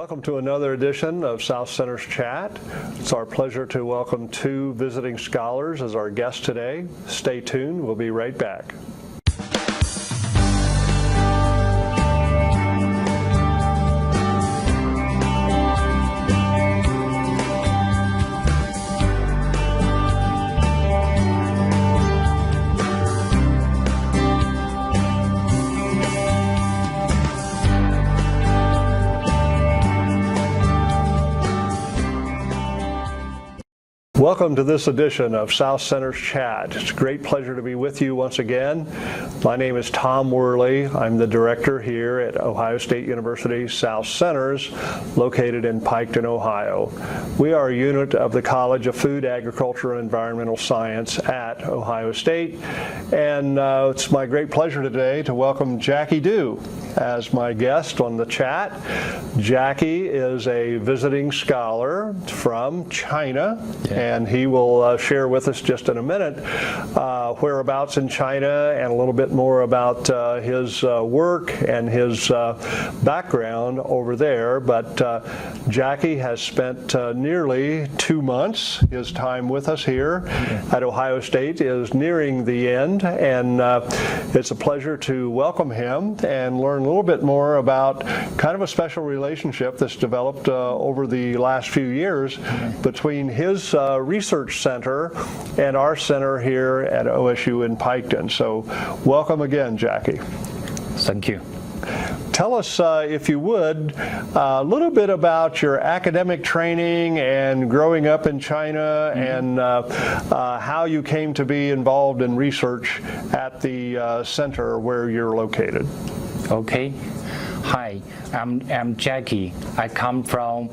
Welcome to another edition of South Center's Chat. It's our pleasure to welcome two visiting scholars as our guests today. Stay tuned, we'll be right back. Welcome to this edition of South Center's Chat. It's a great pleasure to be with you once again. My name is Tom Worley. I'm the director here at Ohio State University South Centers, located in Piketon, Ohio. We are a unit of the College of Food, Agriculture, and Environmental Science at Ohio State. And it's my great pleasure today to welcome Jacky as my guest on the chat. Jacky is a visiting scholar from China, and he will share with us just in a minute whereabouts in China and a little bit more about his work and his background over there. But Jacky has spent nearly 2 months. His time with us here at Ohio State is nearing the end, and it's a pleasure to welcome him and learn a little bit more about kind of a special relationship that's developed over the last few years between his research center and our center here at OSU in Piketon. So welcome again, Jacky. Thank you. Tell us, if you would, a little bit about your academic training and growing up in China, and how you came to be involved in research at the center where you're located. Okay. Hi, I'm Jacky. I come from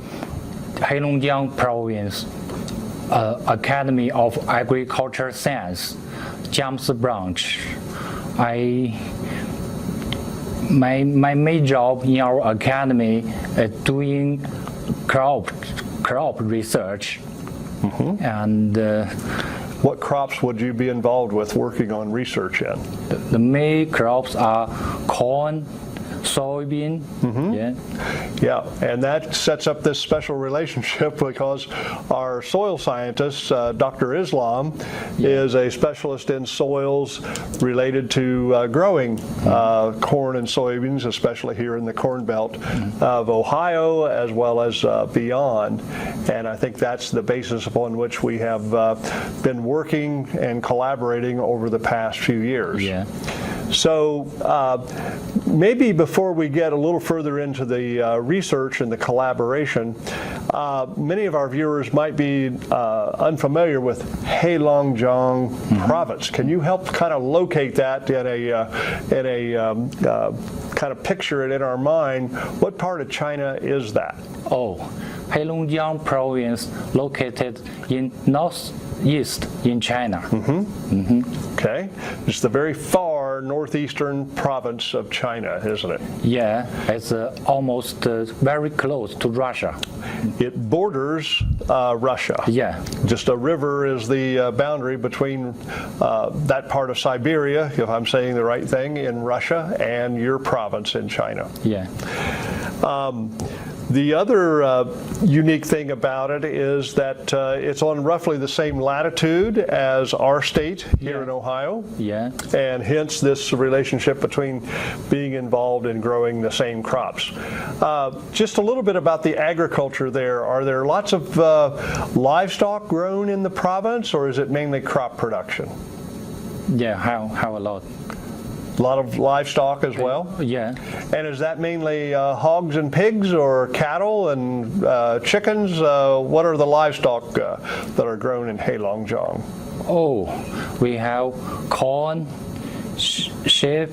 Heilongjiang Province, Academy of Agricultural Science, Jiangsu branch. My main job in our academy is doing crop research. And what crops would you be involved with working on research in? The main crops are corn, soybean. Yeah, and that sets up this special relationship because our soil scientist, Dr. Islam, is a specialist in soils related to growing corn and soybeans, especially here in the Corn Belt of Ohio, as well as beyond. And I think that's the basis upon which we have been working and collaborating over the past few years. So maybe before we get a little further into the research and the collaboration, many of our viewers might be unfamiliar with Heilongjiang province. Can you help kind of locate that in a kind of picture it in our mind? What part of China is that? Oh, Heilongjiang province located in northeast in China. Okay, it's the very far northeastern province of China, isn't it? Yeah, it's almost very close to Russia. It borders Russia. Yeah. Just a river is the boundary between that part of Siberia, if I'm saying the right thing, in Russia, and your province in China. Yeah. The other unique thing about it is that it's on roughly the same latitude as our state here in Ohio. Yeah. And hence this relationship between being involved in growing the same crops. Just a little bit about the agriculture there. Are there lots of livestock grown in the province, or is it mainly crop production? Yeah, how a lot. A lot of livestock as well? Yeah. And is that mainly hogs and pigs, or cattle and chickens? What are the livestock that are grown in Heilongjiang? Oh, we have corn, sheep,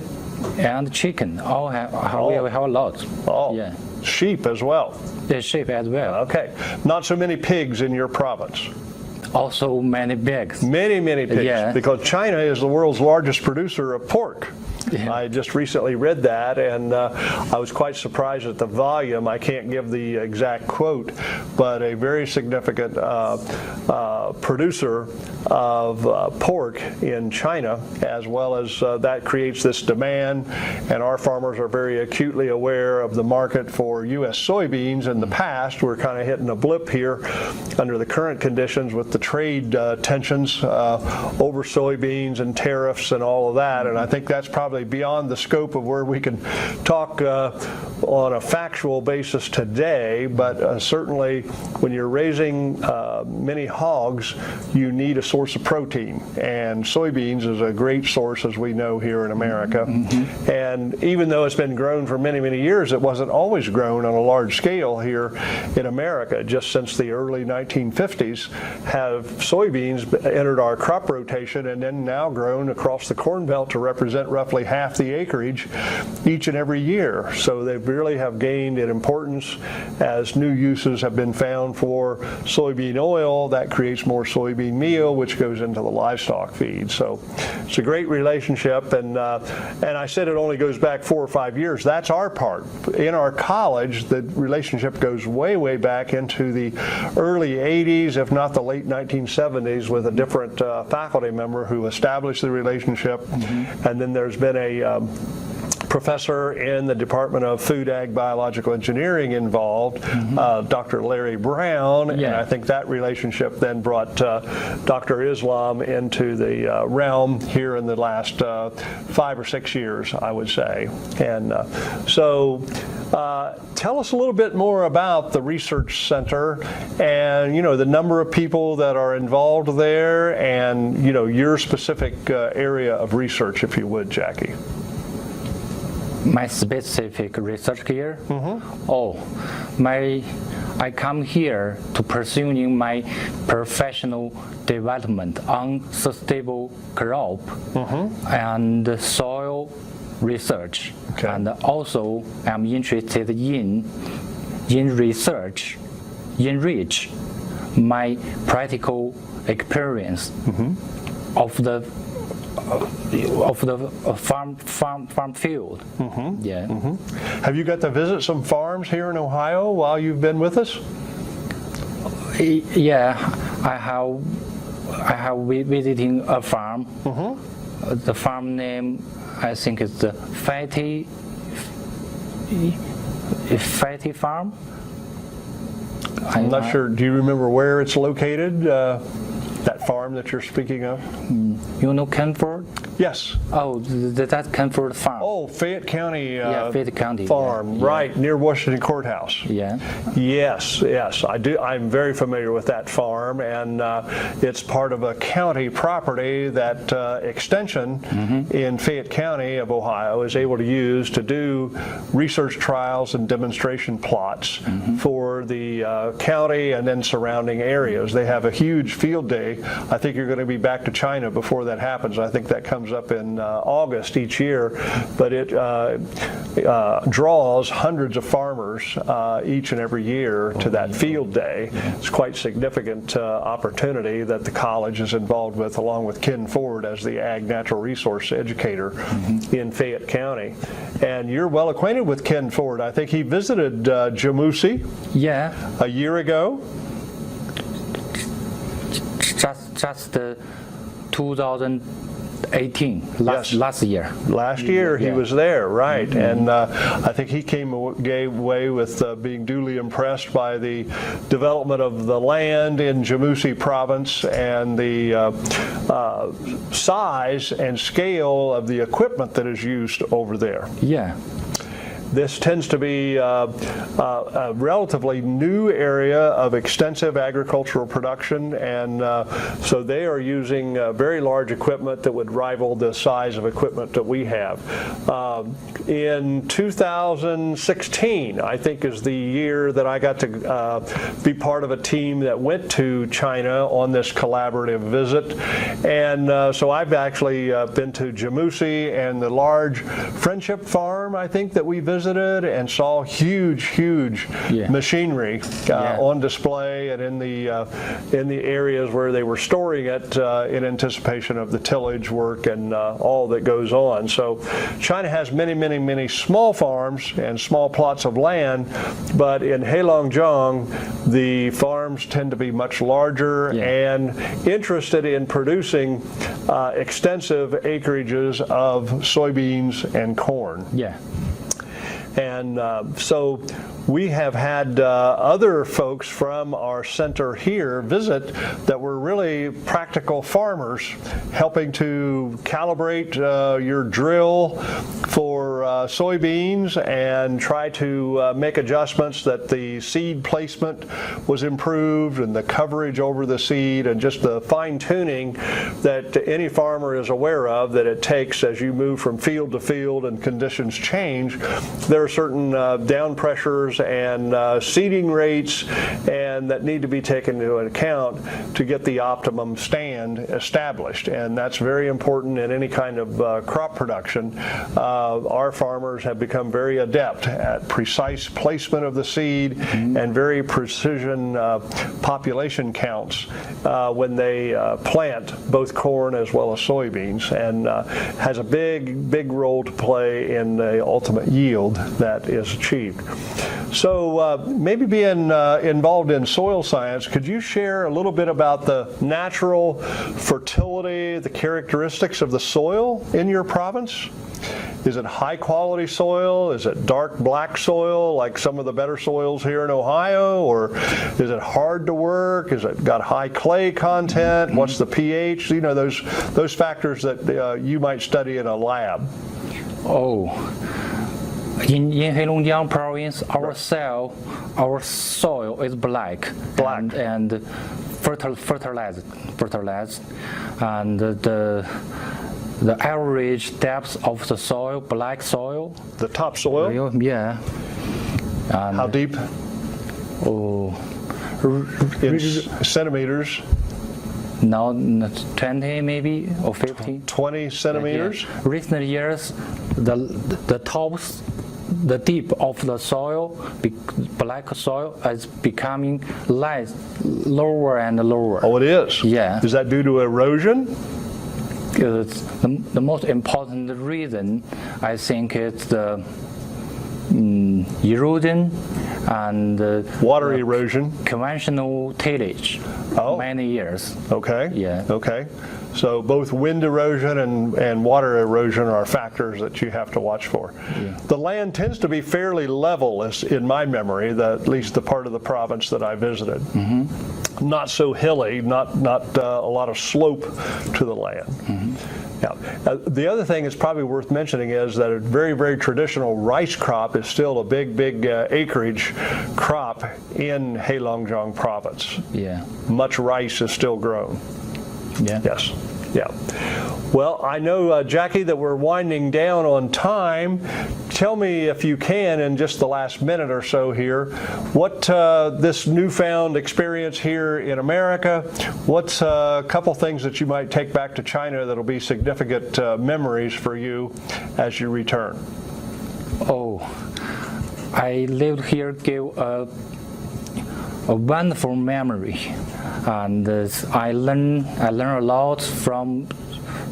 and chicken. We have a lot. Oh, yeah. Sheep as well? The sheep as well. Okay. Not so many pigs in your province? Also many pigs. Many pigs, because China is the world's largest producer of pork. Yeah. I just recently read that, and I was quite surprised at the volume. I can't give the exact quote, but a very significant producer of pork in China, as well as that creates this demand, and our farmers are very acutely aware of the market for U.S. soybeans. In the past, we're kind of hitting a blip here under the current conditions with the trade tensions over soybeans and tariffs and all of that, and I think that's probably beyond the scope of where we can talk on a factual basis today, but certainly when you're raising many hogs, you need a source of protein, and soybeans is a great source, as we know here in America. Mm-hmm. And even though it's been grown for many, many years, it wasn't always grown on a large scale here in America. Just since the early 1950s have soybeans entered our crop rotation and then now grown across the Corn Belt to represent roughly half the acreage each and every year. So they really have gained in importance as new uses have been found for soybean oil. That creates more soybean meal, which goes into the livestock feed. So it's a great relationship, and I said it only goes back 4 or 5 years. That's our part. In our college, the relationship goes way, way back into the early 80s, if not the late 1970s, with a different faculty member who established the relationship. Mm-hmm. And then there's been a professor in the Department of Food, Ag, Biological Engineering involved, mm-hmm. Dr. Larry Brown, yeah. And I think that relationship then brought Dr. Islam into the realm here in the last 5 or 6 years, I would say. And so tell us a little bit more about the research center and, the number of people that are involved there and, your specific area of research, if you would, Jacky. My specific research here? Mm-hmm. I come here to pursuing my professional development on sustainable crop mm-hmm. and soil research. Okay. And also I'm interested in research, enrich my practical experience mm-hmm. of the farm field. Mm-hmm. Yeah. Mm-hmm. Have you got to visit some farms here in Ohio while you've been with us? Yeah, I have visiting a farm. Mm-hmm. The farm name, I think, is the Fatty Farm. I'm not sure. Do you remember where it's located? That farm that you're speaking of? You know Canford? Yes. Oh, that Canford Farm. Oh, Fayette County, Fayette County Farm, yeah. Right, near Washington Courthouse. Yeah. Yes, I do. I'm very familiar with that farm, and it's part of a county property that Extension mm-hmm. in Fayette County of Ohio is able to use to do research trials and demonstration plots mm-hmm. for the county and then surrounding areas. They have a huge field day. I think you're going to be back to China before that happens. I think that comes up in August each year, but it draws hundreds of farmers each and every year to that field day. It's quite significant opportunity that the college is involved with, along with Ken Ford as the Ag Natural Resource Educator mm-hmm. in Fayette County. And you're well acquainted with Ken Ford. I think he visited Jamusi a year ago. Just 2018, last year. Last year he was there, right? Mm-hmm. And I think he came away with being duly impressed by the development of the land in Jamusi province and the size and scale of the equipment that is used over there. Yeah. This tends to be a relatively new area of extensive agricultural production, and so they are using very large equipment that would rival the size of equipment that we have. In 2016, I think, is the year that I got to be part of a team that went to China on this collaborative visit, and so I've actually been to Jamusi and the large Friendship Farm, I think, that we visited visited and saw huge machinery on display and in the areas where they were storing it in anticipation of the tillage work and all that goes on. So China has many small farms and small plots of land, but in Heilongjiang the farms tend to be much larger and interested in producing extensive acreages of soybeans and corn. Yeah. And so we have had other folks from our center here visit that were really practical farmers, helping to calibrate your drill for soybeans and try to make adjustments that the seed placement was improved and the coverage over the seed and just the fine tuning that any farmer is aware of that it takes as you move from field to field and conditions change. There are certain down pressures and seeding rates and that need to be taken into account to get the optimum stand established, and that's very important in any kind of crop production. Our farmers have become very adept at precise placement of the seed and very precision population counts when they plant both corn as well as soybeans, and has a big role to play in the ultimate yield that is achieved. So maybe being involved in soil science, could you share a little bit about the natural fertility, the characteristics of the soil in your province? Is it high quality soil? Is it dark black soil like some of the better soils here in Ohio? Or is it hard to work? Is it got high clay content? What's the pH? You know, those factors that you might study in a lab. Oh. In Heilongjiang province, our soil is black and fertilized, and the average depth of the soil, black soil. The topsoil? Yeah. And how deep? Oh, in centimeters. No, 20 maybe or 15. 20 centimeters. Yeah. Recent years, the deep of the soil, black soil, is becoming lower and lower. Oh, it is? Yeah. Is that due to erosion? The most important reason, I think, is the erosion and water erosion, conventional tillage. Many years. Okay. Yeah. Okay. So both wind erosion and water erosion are factors that you have to watch for. Yeah. The land tends to be fairly level, in my memory, at least the part of the province that I visited. Mm-hmm. Not so hilly, not a lot of slope to the land. Mm-hmm. Yeah. The other thing that's probably worth mentioning is that a very traditional rice crop is still a big acreage crop in Heilongjiang province. Yeah. Much rice is still grown. Yeah. Yes. Yeah. Well, I know, Jacky, that we're winding down on time. Tell me, if you can, in just the last minute or so here, what this newfound experience here in America, what's a couple things that you might take back to China that'll be significant memories for you as you return? Oh, I lived here, gave a wonderful memory, and I learn a lot from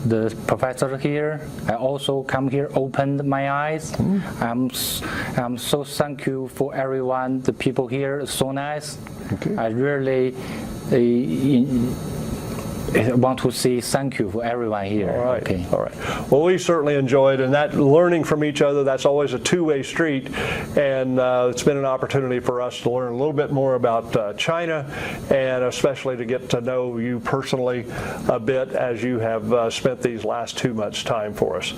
the professor here. I also come here, opened my eyes. I'm so thank you for everyone. The people here are so nice. Okay. I really want to say thank you for everyone here. All right. Okay. All right. Well, we certainly enjoyed, and that learning from each other, that's always a two-way street, and it's been an opportunity for us to learn a little bit more about China, and especially to get to know you personally a bit as you have spent these last 2 months' time for us.